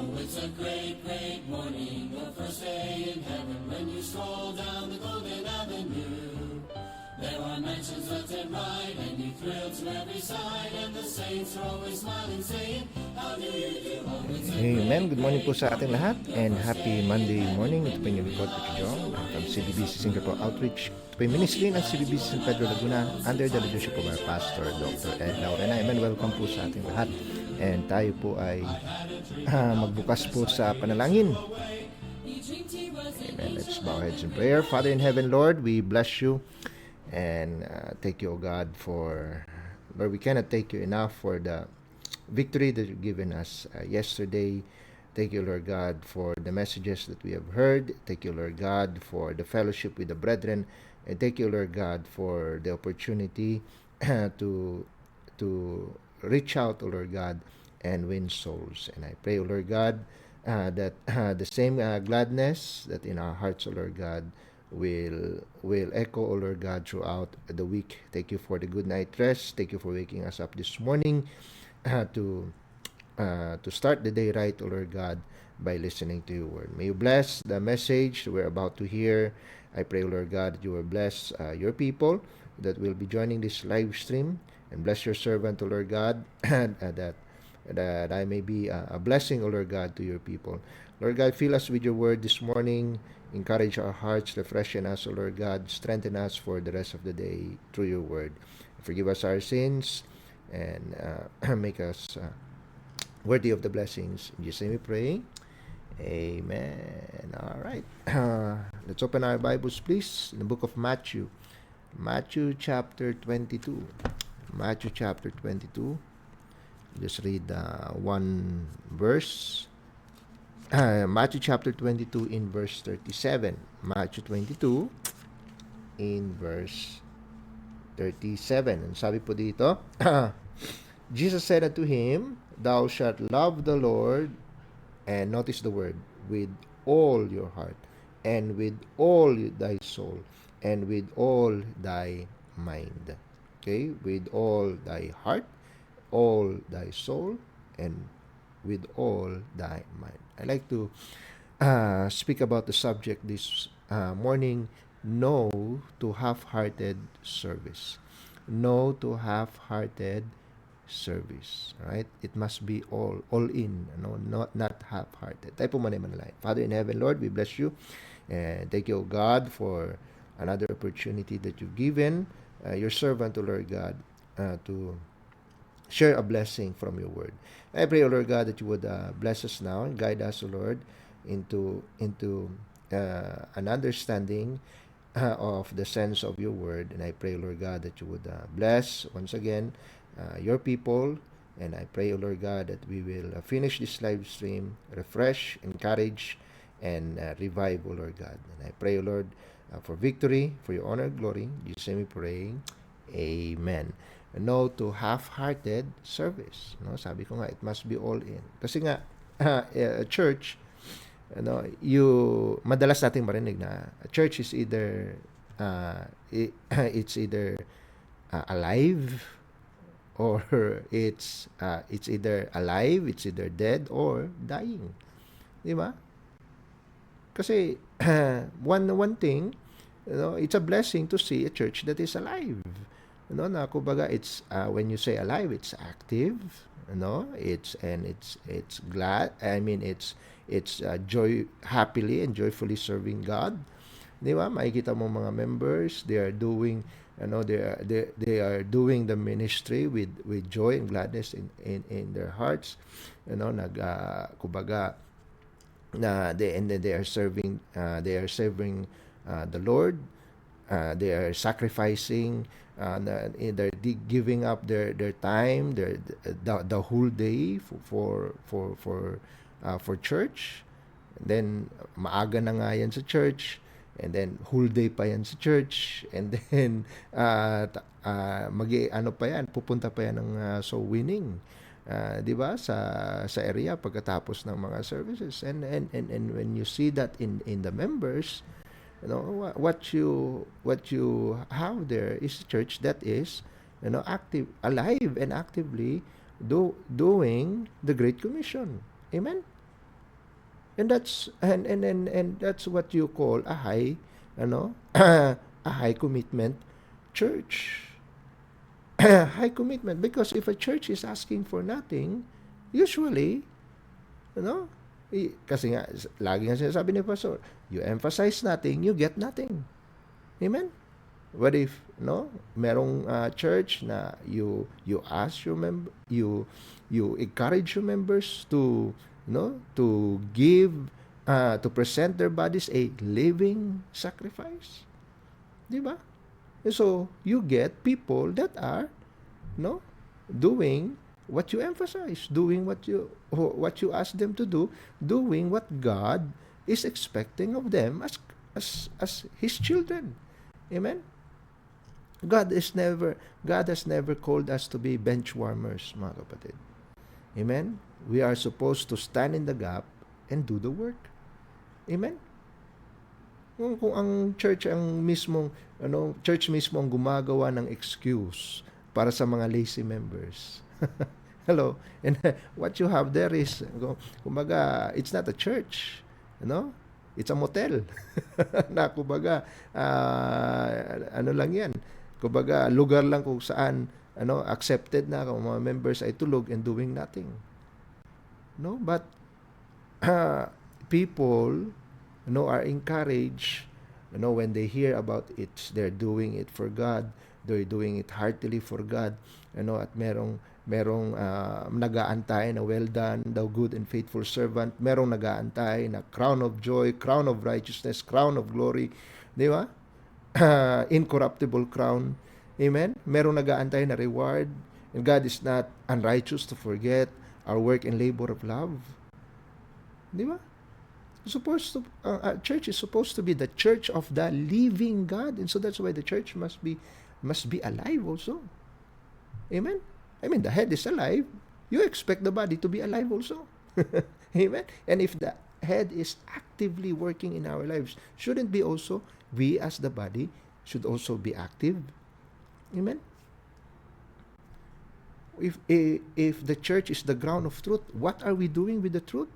It's a great, great morning, the first day in heaven, when you stroll down the golden avenue. There are mansions left and right, and you thrill to every side, and the saints are always smiling, saying, how do you do? Oh, it's a Amen. Good morning po sa ating lahat and happy Monday morning. Ito po yung report ko si John from CBBC Singapore Outreach. Ito po yung ministry ng CBBC San Pedro Laguna under the leadership of our pastor, Dr. Ed Laurena. Amen. Welcome po sa ating lahat. And tayo po ay magbukas po sa panalangin. Amen. Let's bow our heads in prayer. Father in heaven, Lord, we bless you and thank you, O God, for... Lord, we cannot thank you enough for the victory that you've given us yesterday. Thank you, Lord God, for the messages that we have heard. Thank you, Lord God, for the fellowship with the brethren. And thank you, Lord God, for the opportunity to reach out, O Lord God, and win souls. And I pray, O Lord God, that the same gladness that in our hearts, O Lord God, will echo, O Lord God, throughout the week. Thank you for the good night rest. Thank you for waking us up this morning to start the day right, O Lord God, by listening to your word. May you bless the message we're about to hear. I pray, O Lord God, that you will bless your people that will be joining this live stream, and bless your servant, O Lord God, that I may be a blessing, O Lord God, to your people. Lord God, fill us with your word this morning. Encourage our hearts, refreshen us, O Lord God. Strengthen us for the rest of the day through your word. Forgive us our sins and make us worthy of the blessings. In Jesus' name we pray. Amen. All right. Let's open our Bibles, please, in the book of Matthew. Matthew chapter 22. Matthew chapter 22. Just read one verse. Matthew chapter 22 in verse 37. Matthew 22 in verse 37. And sabi po dito, Jesus said unto him, thou shalt love the Lord, and notice the word, with all your heart, and with all thy soul, and with all thy mind. Okay? With all thy heart, all thy soul, and with all thy mind. I like to speak about the subject this morning, no to half-hearted service. No to half-hearted service. Right? It must be all in, not half-hearted. Tayo po manalangin. Father in heaven, Lord, we bless you. And thank you, God, for another opportunity that you've given your servant, O Lord God, to share a blessing from your word. I pray, O Lord God, that you would bless us now and guide us, O Lord, into an understanding of the sense of your word. And I pray, Lord God, that you would bless once again your people. And I pray, O Lord God, that we will finish this live stream, refresh, encourage, and revive, O Lord God. And I pray, O Lord, for victory, for your honor and glory. In Jesus' name we pray. Amen. No to half-hearted service. No, sabi ko nga, it must be all in. Kasi nga, church, madalas nating marinig na church is either it's either alive, or it's either alive, it's either dead, or dying. Di ba? Kasi one thing, it's a blessing to see a church that is alive. Na kumbaga, it's when you say alive, it's active, it's glad. I mean, it's joy, happily and joyfully serving God. Di ba? Makikita mo mga members, they are doing they are doing the ministry with joy and gladness in their hearts. Kumbaga, they are serving the Lord. They are sacrificing, they're giving up their time, the whole day for church. And then maaga na nga yan sa church, and then whole day pa yan sa church, and then pupunta pa yan ng soul winning, di ba, sa area pagkatapos ng mga services. And when you see that in the members, what you have there is a church that is active, alive, and actively doing the Great Commission. Amen. And that's what you call a high, a high commitment church. High commitment, because if a church is asking for nothing, usually, kasi nga lagi nga sinasabi ni pastor, you emphasize nothing, you get nothing. Amen. What if merong church na you ask your you encourage your members to to give to present their bodies a living sacrifice, di ba? So you get people that are doing what you emphasize, doing what you ask them to do, doing what God is expecting of them as His children. Amen. God has never called us to be bench warmers, mga kapatid. Amen? We are supposed to stand in the gap and do the work. Amen? Kung ang church mismo ang gumagawa ng excuse para sa mga lazy members. Hello? And what you have there is, kumbaga, it's not a church. It's a motel. Na kumbaga, lang yan. Kumbaga, lugar lang kung saan accepted na kung mga members ay tulog and doing nothing. But people are encouraged when they hear about it, they're doing it for God, they're doing it heartily for God, at merong nag-aantay na well done, thou good and faithful servant, merong nag-aantay na crown of joy, crown of righteousness, crown of glory, di ba? Incorruptible crown. Amen? Merong nag-aantay na reward. And God is not unrighteous to forget our work and labor of love. Di ba? Church is supposed to be the church of the living God. And so that's why the church must be alive also. Amen? I mean, the head is alive. You expect the body to be alive also. Amen? And if the head is actively working in our lives, shouldn't be also we as the body should also be active? Amen? If the church is the ground of truth, what are we doing with the truth?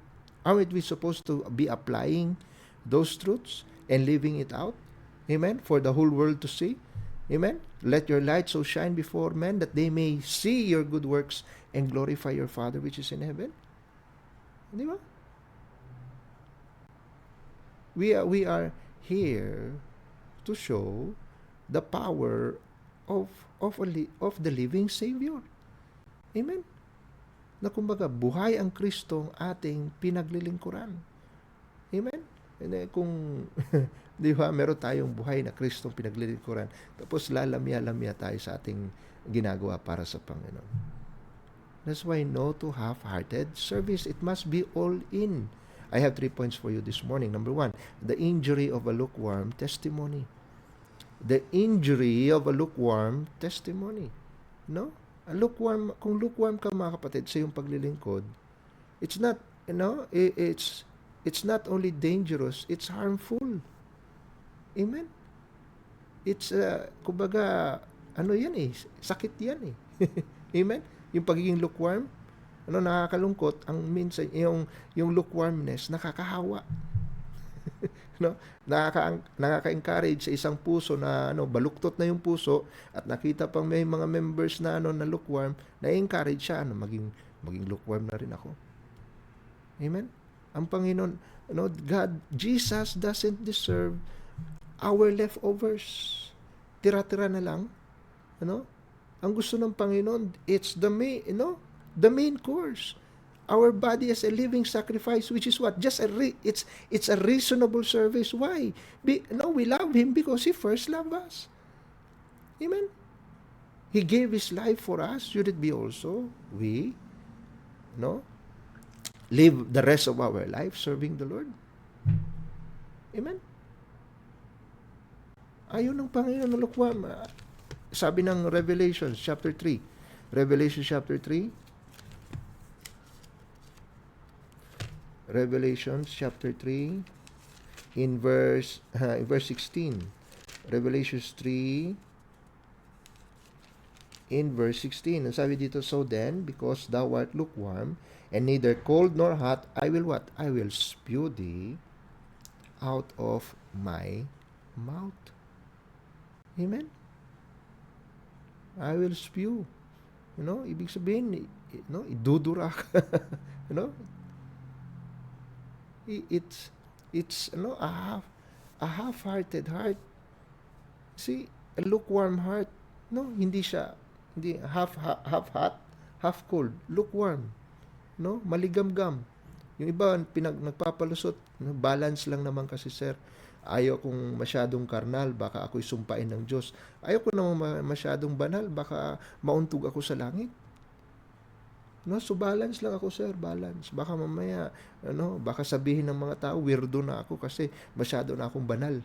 Aren't we supposed to be applying those truths and living it out? Amen? For the whole world to see. Amen? Let your light so shine before men that they may see your good works and glorify your Father which is in heaven. Di ba? We are here to show the power of the living Savior. Amen? Na kumbaga, buhay ang Kristong ating pinaglilingkuran. Amen? Kung, di ba, meron tayong buhay na Kristong pinaglilingkuran, tapos lalamya-lamya tayo sa ating ginagawa para sa Panginoon. That's why no to half-hearted service. It must be all in. I have 3 points for you this morning. Number 1, the injury of a lukewarm testimony. The injury of a lukewarm testimony. Kung lukewarm ka, mga kapatid, sa iyong paglilingkod, it's not, it's not only dangerous, it's harmful. Amen? It's, kumbaga, sakit yan eh. Amen? Yung pagiging lukewarm, nakakalungkot, ang minsan, yung lukewarmness, nakakahawa. Nakaka-encourage sa isang puso na baluktot na yung puso at nakita pang may mga members na na lukewarm, na-encourage siya maging lukewarm na rin ako. Amen? Ang Panginoon, Jesus doesn't deserve our leftovers. Tira-tira na lang. Ang gusto ng Panginoon, it's the main course. Our body as a living sacrifice, which is what? Just it's a reasonable service. Why? We love Him because He first loved us. Amen? He gave His life for us. Should it be also we, live the rest of our life serving the Lord? Amen? Ayaw ng Panginoon na lukewarm. Sabi ng Revelation chapter 3. Revelation chapter 3. Revelation chapter 3 in verse 16. Revelation 3 in verse 16. Ang sabi dito, so then, because thou art lukewarm, and neither cold nor hot, I will what? I will spew thee out of my mouth. Amen? I will spew. Ibig sabihin, idudura ka. you know, it's a half-hearted heart. See, a lukewarm heart. No, hindi half hot, half cold, lukewarm. Maligamgam. Yung iba nagpapalusot, balance lang naman kasi, sir. Ayaw kong masyadong karnal, baka ako'y sumpain ng Diyos. Ayaw ko naman masyadong banal, baka mauntog ako sa langit. So balance lang ako, sir, balance. Baka mamaya, baka sabihin ng mga tao, weirdo na ako kasi masyado na akong banal.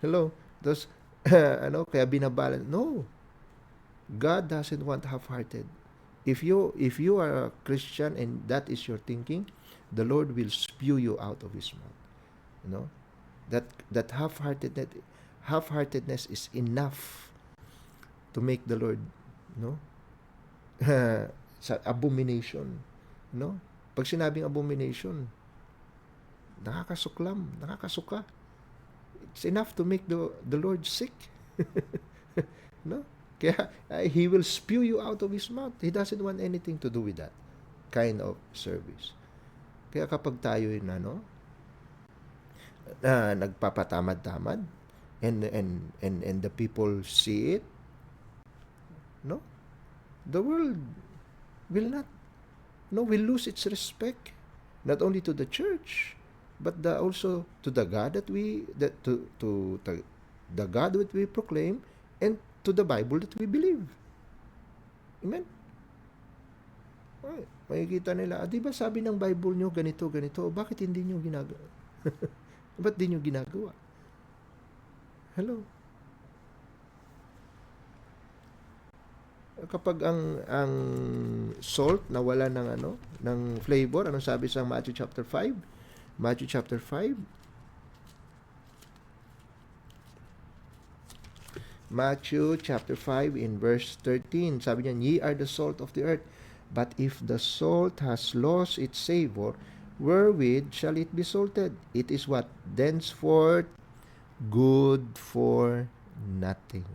Hello? Tapos, kaya binabalance. No. God doesn't want half-hearted. If you are a Christian and that is your thinking, the Lord will spew you out of His mouth. That half-heartedness is enough to make the Lord, sa abomination. Pag sinabing abomination, nakakasuka. It's enough to make the Lord sick. Kaya He will spew you out of His mouth. He doesn't want anything to do with that kind of service. Kaya kapag tayo nagpapatamad-tamad and the people see it, the world will lose its respect, not only to the church, but also to the God to the God that we proclaim, and to the Bible that we believe. Amen? Ay, makikita nila, di ba sabi ng Bible nyo ganito, bakit hindi nyo ginagawa? Ba't di nyo ginagawa? Hello? Kapag ang salt nawala ng flavor, anong sabi sa Matthew chapter 5? Matthew chapter 5. Matthew chapter 5 in verse 13. Sabi niya, ye are the salt of the earth, but if the salt has lost its savor, wherewith shall it be salted? It is what? Thenceforth good for nothing,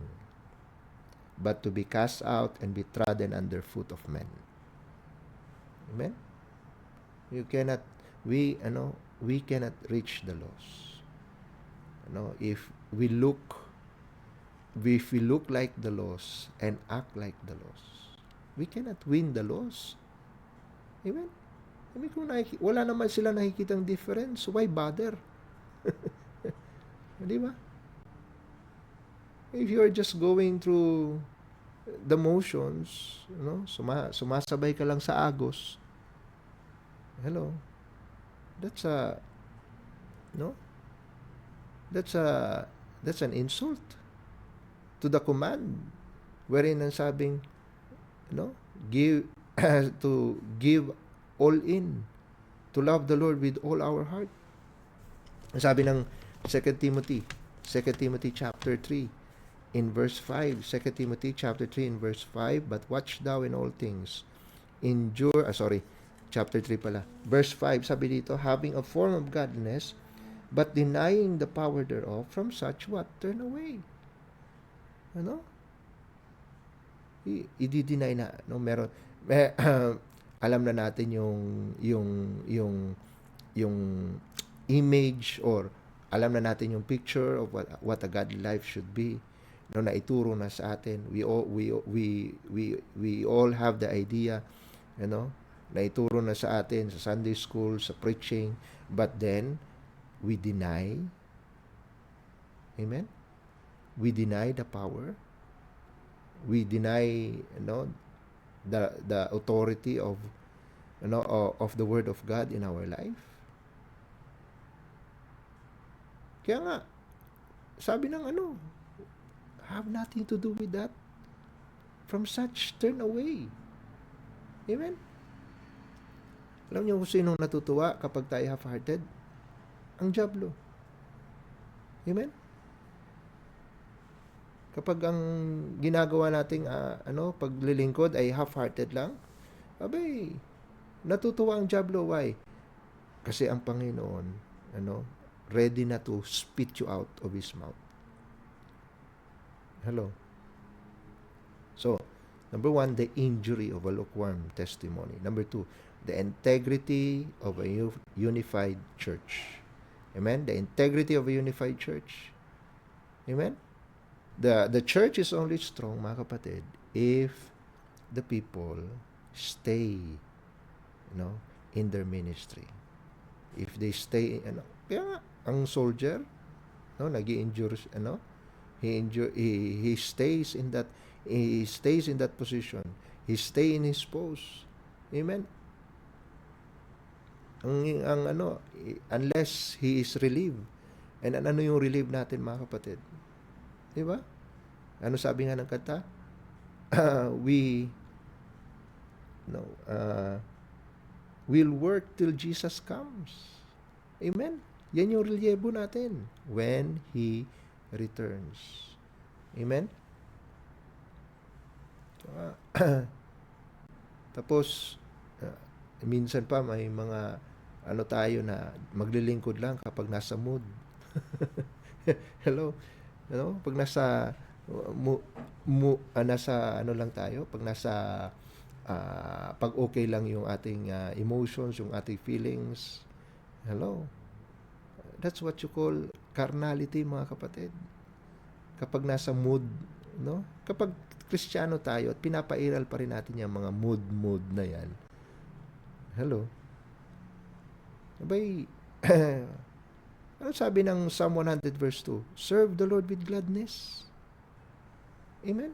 but to be cast out and be trodden under foot of men. Amen? We cannot reach the lost. If we look like the lost and act like the lost, we cannot win the lost. Amen? Kung wala naman sila nakikitang difference, why bother? Di ba? If you are just going through the motions, sumasabay ka lang sa agos, hello, that's an insult to the command wherein ang sabing, give to give all in, to love the Lord with all our heart. Ang sabi ng 2 Timothy chapter 3 in verse 5, 2 Timothy chapter 3 in verse 5, but watch thou in all things, chapter 3 pala, verse 5, sabi dito, having a form of godliness, but denying the power thereof, from such what? Turn away. I-deny na, meron, alam na natin yung image, or alam na natin yung picture of what a godly life should be. Na ituro na sa atin. We all have the idea, na ituro na sa atin sa Sunday school, sa preaching, but then we deny. Amen? We deny the power. We deny, the authority of the word of God in our life. Kaya nga, sabi ng have nothing to do with that. From such, turn away. Amen? Alam niyo kung sinong natutuwa kapag tayo half-hearted? Ang dyablo. Amen? Kapag ang ginagawa nating paglilingkod ay half-hearted lang, abay, natutuwa ang diablo. Why? Kasi ang Panginoon, ready na to spit you out of His mouth. Hello? So, number 1, the injury of a lukewarm testimony. Number 2, the integrity of a unified church. Amen? The integrity of a unified church. Amen? The church is only strong, mga kapatid, if the people stay, in their ministry. If they stay, kaya nga, ang soldier, nag-i-endure, he stays in that position. He stay in his post. Amen. Unless he is relieved. And ano yung relieve natin, mga kapatid? Di ba? Ano sabi nga ng kanta? We'll work till Jesus comes. Amen. Yan yung relyebo natin when He returns. Amen. Tapos, minsan pa may mga tayo na maglilingkod lang kapag nasa mood. Hello? Pag nasa lang tayo, pag nasa pag okay lang yung ating emotions, yung ating feelings. Hello? That's what you call carnality, mga kapatid. Kapag nasa mood, Kapag Kristiyano tayo at pinapairal pa rin natin yung mga mood na yan. Hello? Abay, ano sabi ng Psalm 100 verse 2? Serve the Lord with gladness. Amen?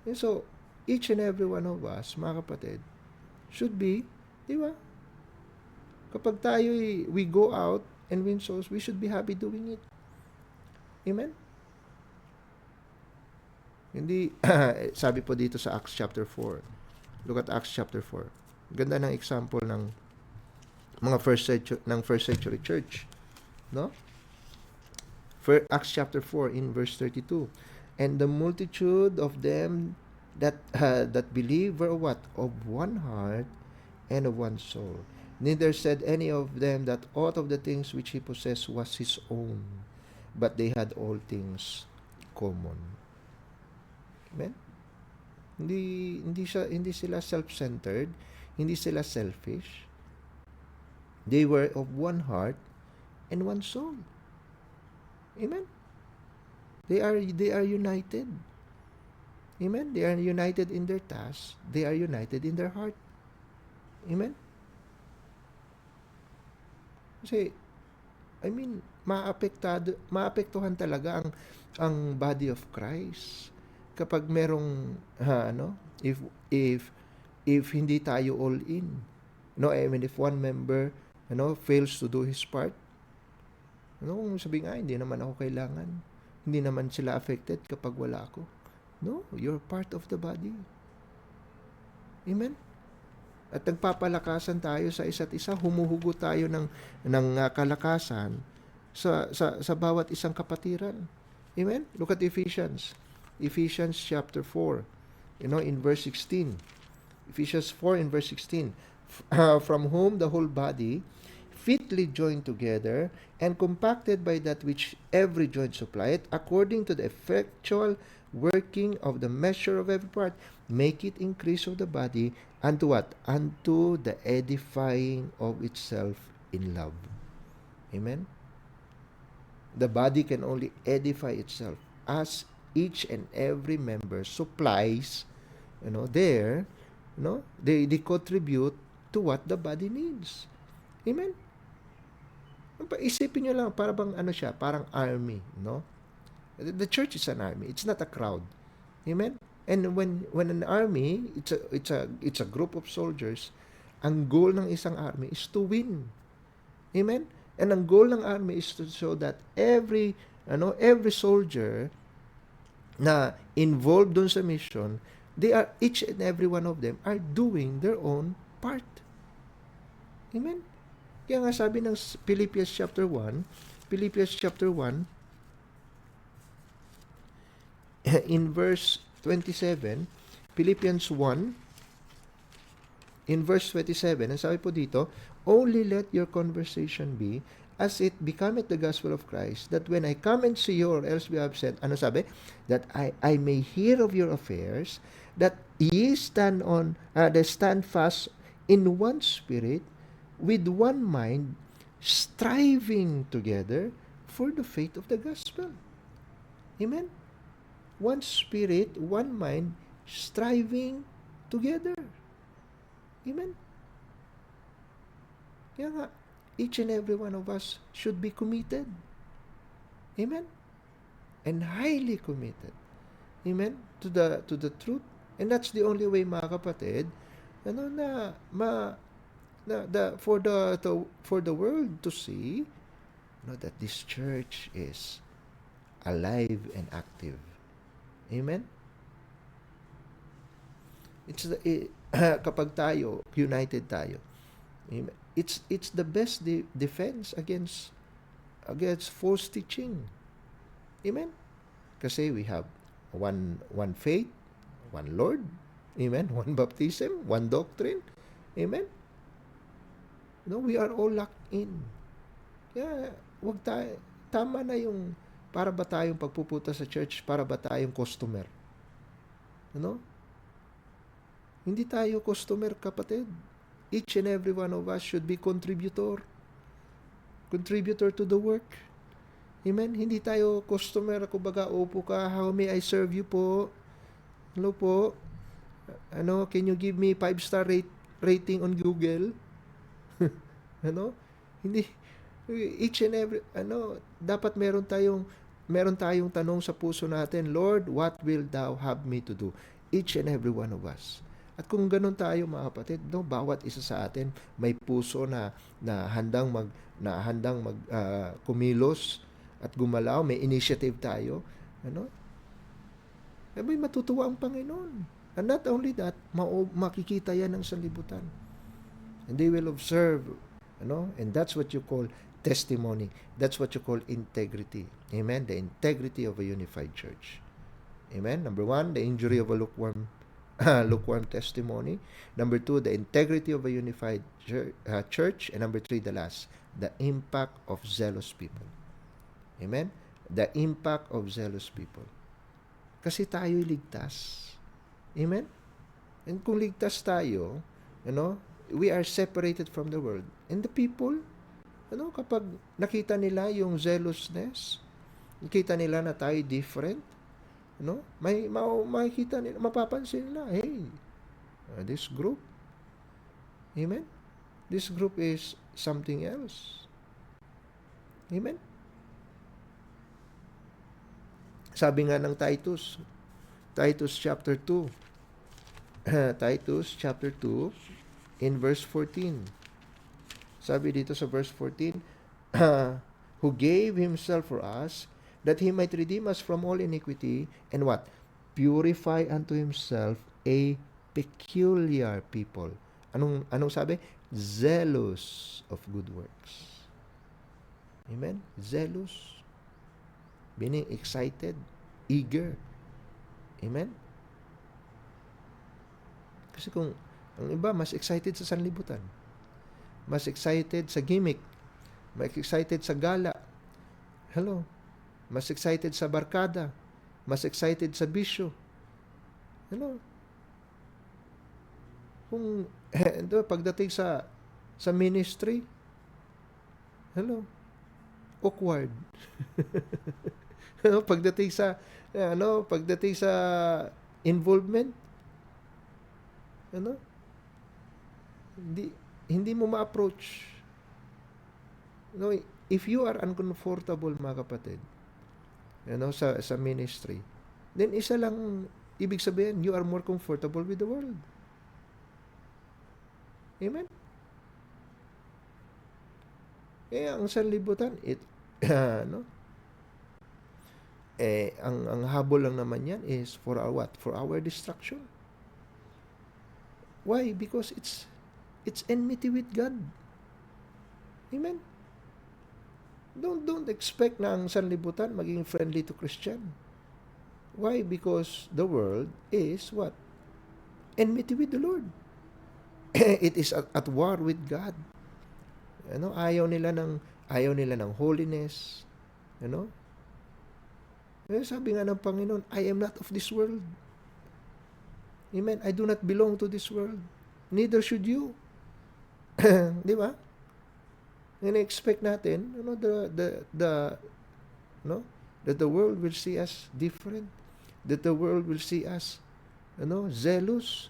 And so, each and every one of us, mga kapatid, should be, di ba? Kapag tayo, we go out and win souls, we should be happy doing it. Amen? Hindi, sabi po dito sa Acts chapter 4. Look at Acts chapter 4. Ganda ng example ng mga first century church. No? Acts chapter 4 in verse 32. And the multitude of them that believe were what? Of one heart and of one soul. Neither said any of them that aught of the things which he possessed was his own, but they had all things common. Amen? Hindi sila self-centered, hindi sila selfish. They were of one heart and one soul. Amen? They are united. Amen? They are united in their task. They are united in their heart. Amen? Kasi, maapektuhan talaga ang body of Christ kapag merong if hindi tayo all in. If one member fails to do his part, kung sabi nga, hindi naman ako kailangan. Hindi naman sila affected kapag wala ako. No, you're part of the body. Amen? At nagpapalakasan tayo sa isa't isa, humuhugot tayo ng kalakasan sa bawat isang kapatiran. Amen? Look at Ephesians chapter 4, in verse 16. Ephesians 4 in verse 16. From whom the whole body, fitly joined together and compacted by that which every joint supplieth, according to the effectual working of the measure of every part, make it increase of the body unto what? Unto the edifying of itself in love. Amen? The body can only edify itself as each and every member supplies, they contribute to what the body needs. Amen? Isipin nyo lang, parang army, The church is an army. It's not a crowd. Amen? And when an army, it's a group of soldiers, ang goal ng isang army is to win. Amen? And ang goal ng army is to show that every soldier na involved dun sa mission, each and every one of them are doing their own part. Amen? Kaya nga sabi ng Philippians chapter 1, in verse 27, Philippians 1, in verse 27, ang sabi po dito, only let your conversation be as it becometh the gospel of Christ, that when I come and see you, or else we have said, ano sabi? That I may hear of your affairs, that ye stand fast in one spirit, with one mind, striving together for the faith of the gospel. Amen? One spirit, one mind, striving together. Amen? Kaya nga, each and every one of us should be committed. Amen? And highly committed. Amen? To the truth. And that's the only way, mga kapatid, for the world to see, that this church is alive and active. Amen? Kapag tayo, united tayo, amen, it's the best defense against false teaching. Amen? Kasi we have one faith, one Lord, amen, one baptism, one doctrine, amen. We are all locked in. Kaya tama na yung para ba tayong pagpupunta sa church, para ba tayong customer. Hindi tayo customer, kapatid. Each and every one of us should be contributor to the work. Amen? Hindi tayo customer, kumbaga, upo ka, how may I serve you po? Hello po? Can you give me 5-star rating on Google? Hindi. Each and every, dapat meron tayong tanong sa puso natin, Lord, what will thou have me to do? Each and every one of us. At kung ganun tayo, mga kapatid, bawat isa sa atin may puso na handang kumilos at gumalaw, may initiative tayo, may matutuwa ang Panginoon. And not only that, makikita yan ng sanlibutan. And they will observe, and that's what you call testimony. That's what you call integrity. Amen? The integrity of a unified church. Amen? Number 1, the injury of a lukewarm testimony. Number 2, the integrity of a unified church. And number 3, the last, the impact of zealous people. Amen? The impact of zealous people. Kasi tayo'y ligtas. Amen? And kung ligtas tayo, we are separated from the world. And the people, kapag nakita nila yung zealousness, nakita nila na tayo different, makikita nila, mapapansin nila, hey, this group, amen? This group is something else. Amen? Sabi nga ng Titus chapter 2, Titus chapter 2, in verse 14. Sabi dito sa verse 14, who gave himself for us, that he might redeem us from all iniquity, and what? Purify unto himself a peculiar people. Anong sabi? Zealous of good works. Amen? Zealous. Meaning excited, eager. Amen? Kasi kung ang iba, mas excited sa sanlibutan. Mas excited sa gimmick. Mas excited sa gala. Hello? Mas excited sa barkada. Mas excited sa bisyo. Hello? Kung pagdating sa ministry, hello? Awkward. Pagdating sa involvement, hindi mo ma-approach. If you are uncomfortable, mga kapatid, sa ministry, then isa lang ibig sabihin, you are more comfortable with the world. Amen? Ang sanlibutan, ang habol lang naman yan is for our what? For our destruction. Why? Because it's enmity with God. Amen? Don't expect na ang sanlibutan maging friendly to Christian. Why? Because the world is what? Enmity with the Lord. It is at war with God. Ayaw nila ng holiness. You know? Sabi nga ng Panginoon, I am not of this world. Amen. I do not belong to this world. Neither should you. Di ba? expect natin, that the world will see us different, that the world will see us, zealous,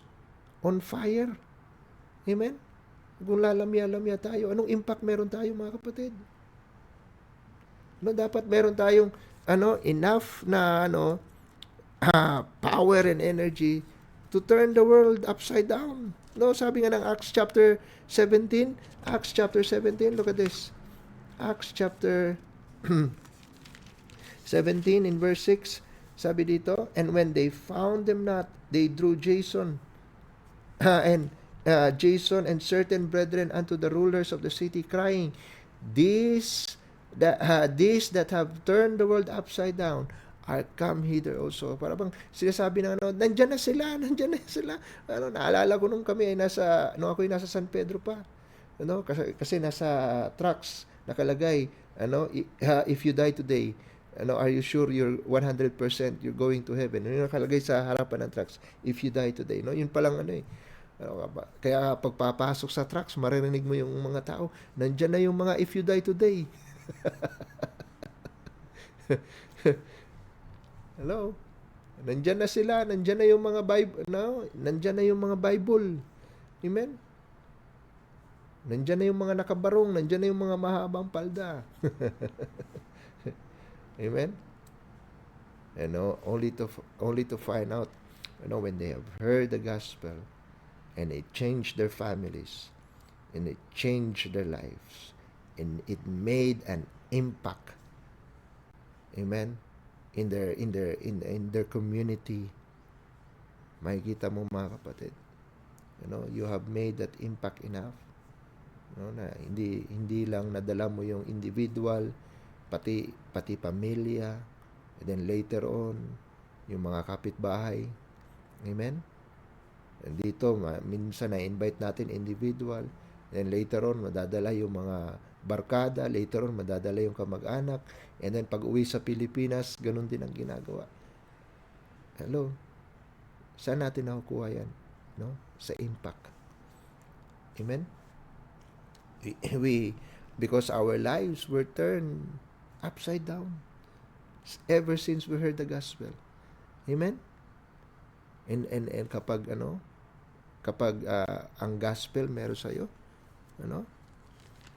on fire. Amen? Kung lalamya-lamya tayo, anong impact meron tayo, mga kapatid? Dapat meron tayong, enough na, power and energy to turn the world upside down. Sabi nga ng Acts chapter 17, look at this. Acts chapter 17 in verse 6, sabi dito, and when they found them not, they drew Jason and certain brethren unto the rulers of the city, crying, these that have turned the world upside down are come hither also. Para bang sinasabi ng nandyan na sila. Naalala ko nung kami ay ako'y nasa San Pedro pa. Kasi nasa trucks nakalagay, if you die today, are you sure you're 100% you're going to heaven? Yung nakalagay sa harapan ng trucks, if you die today, yun pa lang kaya pagpapasok sa trucks, maririnig mo yung mga tao, nandyan na yung mga if you die today. Hello? Nandyan na sila, nandyan na yung mga Bible, nandyan na yung mga Bible. Amen? Nandyan na yung mga nakabarong, nandyan na yung mga mahabang palda. Amen? Only to find out, when they have heard the gospel, and it changed their families, and it changed their lives, and it made an impact. Amen? In their community. Makikita mo, mga kapatid, you have made that impact enough, na hindi lang nadala mo yung individual, pati pamilya, and then later on yung mga kapitbahay. Amen? And dito minsan na-invite natin individual, then later on madadala yung mga barkada, later on madadala yung kamag-anak, and then pag uwi sa Pilipinas, ganun din ang ginagawa. Hello? Saan natin nakukuha yan? Sa impact. Amen? Because our lives were turned upside down ever since we heard the gospel. Amen? And kapag ang gospel meron sa iyo,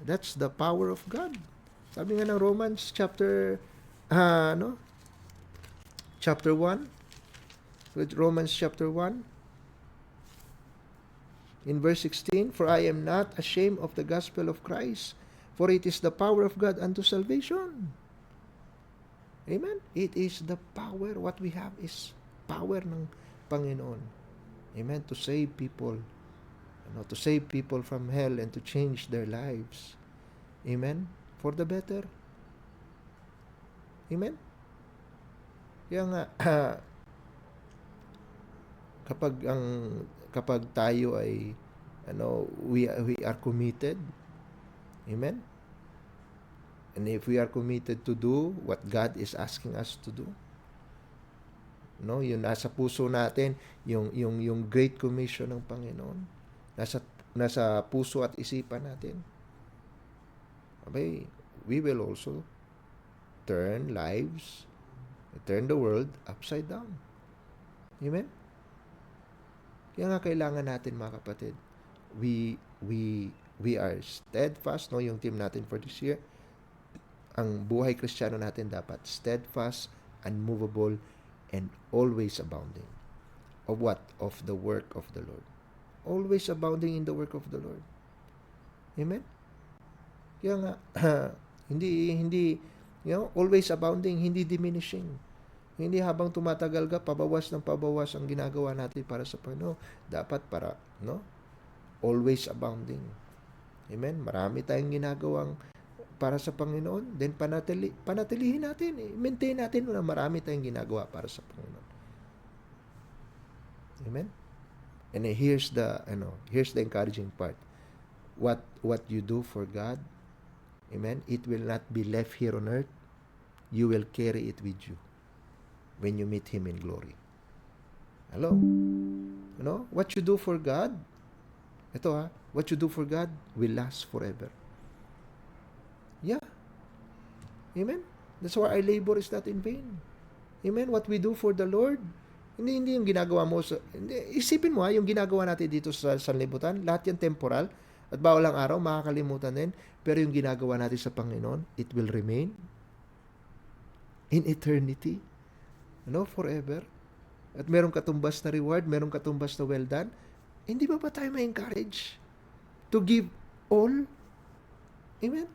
that's the power of God. Sabi nga ng Romans chapter 1, with Romans chapter 1 in verse 16, for I am not ashamed of the gospel of Christ, for it is the power of God unto salvation. Amen? It is the power. What we have is power ng Panginoon. Amen? To save people. To save people from hell and to change their lives. Amen? For the better. Amen? Kaya nga, kapag tayo ay we are committed. Amen? And if we are committed to do what God is asking us to do, yung nasa puso natin, yung Great Commission ng Panginoon, nasa puso at isipan natin, we will also turn the world upside down. Amen? Kaya nga kailangan natin, mga kapatid, we are steadfast, yung team natin for this year, ang buhay Kristiyano natin dapat steadfast, unmovable, and always abounding. Of what? Of the work of the Lord. Always abounding in the work of the Lord. Amen? Kaya nga, hindi, always abounding, hindi diminishing. Hindi habang tumatagal ka, pabawas ng pabawas ang ginagawa natin para sa Panginoon. Dapat always abounding. Amen? Marami tayong ginagawang para sa Panginoon, then panatilihin natin. Maintain natin na marami tayong ginagawa para sa Panginoon. Amen? And here's the encouraging part. What you do for God, amen, it will not be left here on earth. You will carry it with you when you meet Him in glory. Hello? What you do for God, what you do for God will last forever. Yeah. Amen? That's why our labor is not in vain. Amen? What we do for the Lord, hindi yung ginagawa mo isipin mo yung ginagawa natin dito sa sanlibutan, lahat yan temporal, at bawal ang araw, makakalimutan din, pero yung ginagawa natin sa Panginoon, it will remain in eternity, forever. At merong katumbas na reward, merong katumbas na well done. Hindi ba tayo ma-encourage to give all? Amen?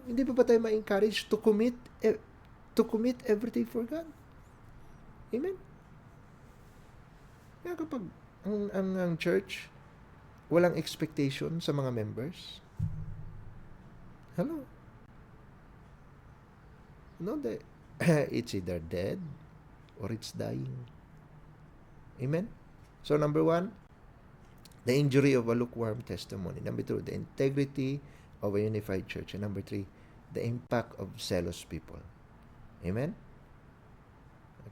Hindi ba tayo ma-encourage to commit everything for God? Amen? Kaya kapag ang church walang expectation sa mga members, it's either dead or it's dying. Amen? So number 1, the injury of a lukewarm testimony. Number 2, the integrity of a unified church. And number 3, the impact of zealous people. Amen?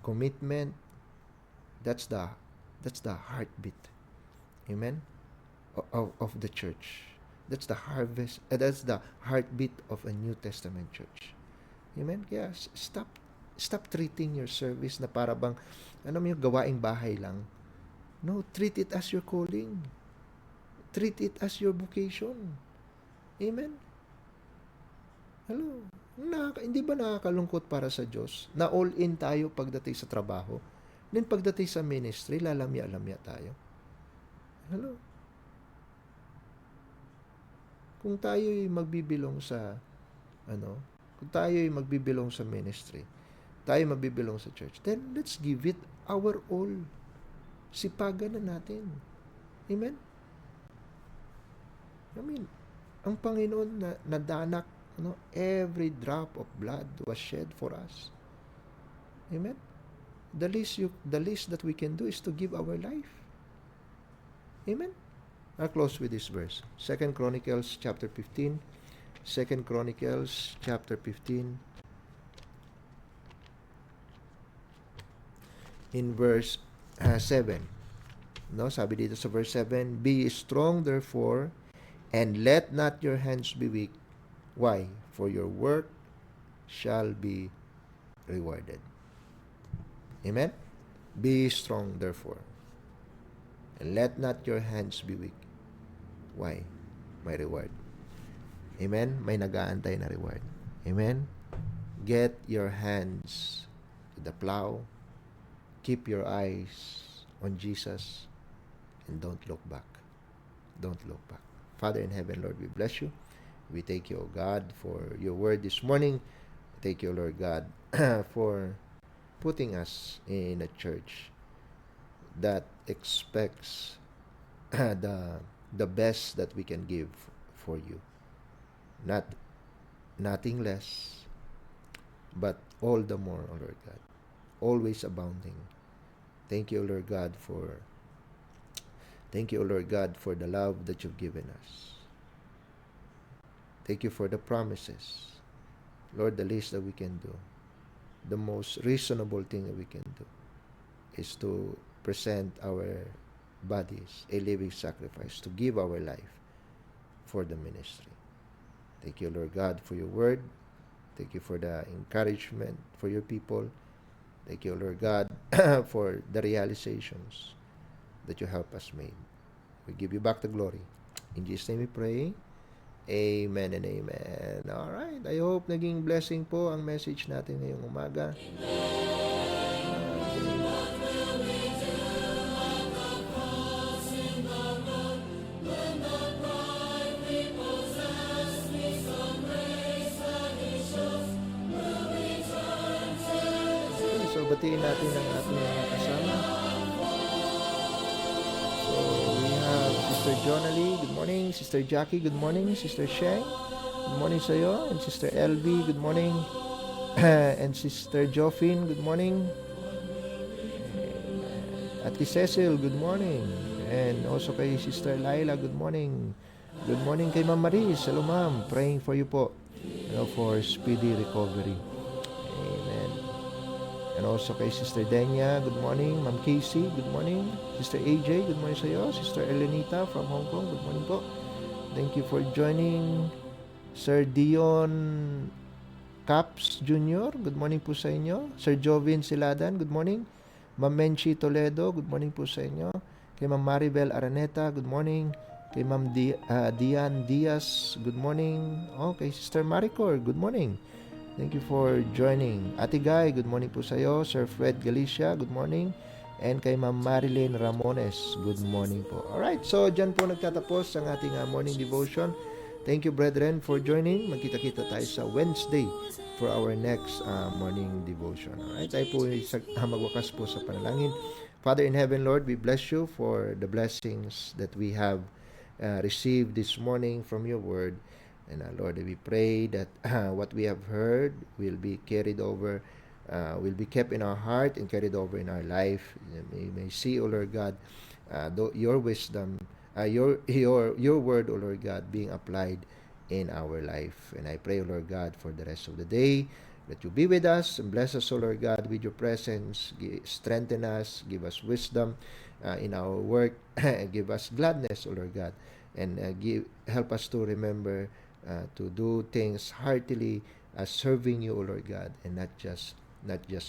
Commitment, that's the heartbeat. Amen? Of the church. That's the harvest. That's the heartbeat of a New Testament church. Amen? Kaya stop treating your service na para bang yung gawaing bahay lang. No, treat it as your calling. Treat it as your vocation. Amen? Hindi ba nakakalungkot para sa Diyos na all in tayo pagdating sa trabaho? Then pagdating sa ministry, lalamya-lamya tayo. Kung tayo'y magbibilong sa kung tayo'y magbibilong sa ministry, tayo magbibilong sa church, then let's give it our all. Sipagan na natin. Amen? Ang Panginoon na nadanak, every drop of blood was shed for us. Amen? The least that we can do is to give our life. Amen? I'll close with this verse. 2 Chronicles chapter 15. 2 Chronicles chapter 15. In verse 7. Sabi dito sa verse 7, be strong therefore, and let not your hands be weak. Why? For your work shall be rewarded. Amen? Be strong therefore, and let not your hands be weak. Why? May reward. Amen? May nag-aantay na reward. Amen? Get your hands to the plow. Keep your eyes on Jesus, and don't look back. Don't look back. Father in heaven, Lord, we bless you. We thank you, O God, for your word this morning. Thank you, Lord God, for putting us in a church that expects the best that we can give for you. Nothing less, but all the more, O Lord God. Always abounding. Thank you, Lord God, for the love that you've given us. Thank you for the promises. Lord, the least that we can do, the most reasonable thing that we can do, is to present our bodies a living sacrifice, to give our life for the ministry. Thank you, Lord God, for your word. Thank you for the encouragement for your people. Thank you, Lord God, for the realizations that you help us make. We give you back the glory. In Jesus' name we pray. Amen and amen. Alright, I hope naging blessing po ang message natin ngayong umaga. So, batiin natin ang ating mga kasama. So, we have Sister Jonalie, good morning. Sister Jackie, good morning. Sister Sheng, good morning sa iyo. And Sister LB, good morning. And Sister Joffin, good morning. At Cecil, good morning. And also kay Sister Laila, good morning. Good morning kay Ma'am Maris. Hello ma'am, praying for you po. For speedy recovery. Amen. And also kay Sister Denya, good morning. Ma'am Casey, good morning. Sister AJ, good morning sa iyo. Sister Elenita from Hong Kong, good morning po. Thank you for joining. Sir Dion Caps Jr., good morning po sa inyo. Sir Jovin Siladan, good morning. Ma'am Menchi Toledo, good morning po sa inyo. Kay Ma'am Maribel Araneta, good morning. Kay Ma'am Dian Diaz, good morning. Okay, Sister Maricor, good morning. Thank you for joining. Ate Guy, good morning po sa iyo. Sir Fred Galicia, good morning. And kay Ma'am Marilyn Ramones, good morning po. Alright, so dyan po nagtatapos ang ating morning devotion. Thank you, brethren, for joining. Magkita-kita tayo sa Wednesday for our next morning devotion. Alright, tayo po magwakas po sa panalangin. Father in heaven, Lord, we bless you for the blessings that we have received this morning from your word. And Lord, we pray that what we have heard will be carried over, will be kept in our heart and carried over in our life. We may see, O Lord God, your wisdom, your word, O Lord God, being applied in our life. And I pray, O Lord God, for the rest of the day, that you be with us and bless us, O Lord God, with your presence. Strengthen us, give us wisdom in our work, give us gladness, O Lord God, and help us to remember to do things heartily as serving you, O Lord God, and not just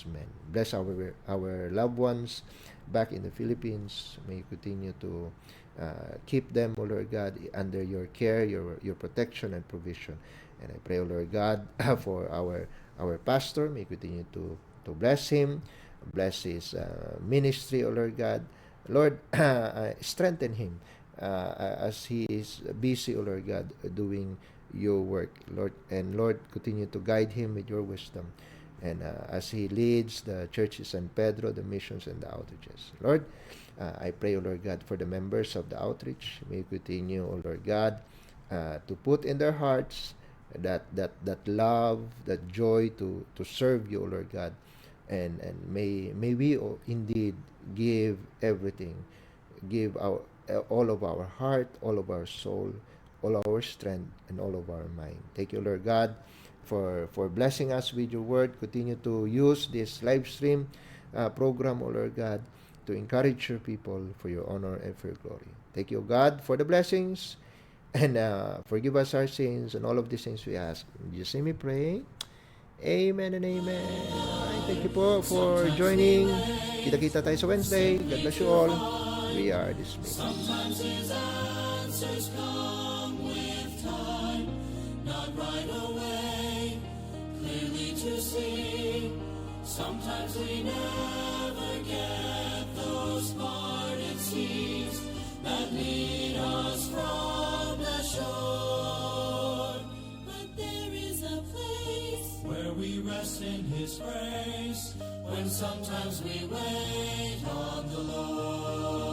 men. Bless our loved ones back in the Philippines. May you continue to keep them, O Lord God, under your care, your protection and provision. And I pray, O Lord God, for our pastor. May you continue to bless him, bless his ministry, O Lord God. Lord, strengthen him as he is busy, O Lord God, doing your work, Lord. And Lord, continue to guide him with your wisdom. And as he leads the church in San Pedro, the missions and the outreaches. Lord, I pray, O Lord God, for the members of the outreach. May you continue, O Lord God, to put in their hearts that love, that joy to serve you, O Lord God. And may we indeed give everything, give all of our heart, all of our soul, all our strength, and all of our mind. Thank you, Lord God, for blessing us with your word. Continue to use this live stream program, O Lord God, to encourage your people for your honor and for your glory. Thank you, God, for the blessings, and forgive us our sins, and all of these things we ask. In Jesus' name we pray. Amen and amen. Alright, thank you po for joining. Kita-kita tayo sa Wednesday. God bless you all. We are dismissed. Sometimes his answers come with time, not right away, clearly to see. Sometimes we never get those parted seas that lead us from the shore. But there is a place where we rest in his grace, when sometimes we wait on the Lord.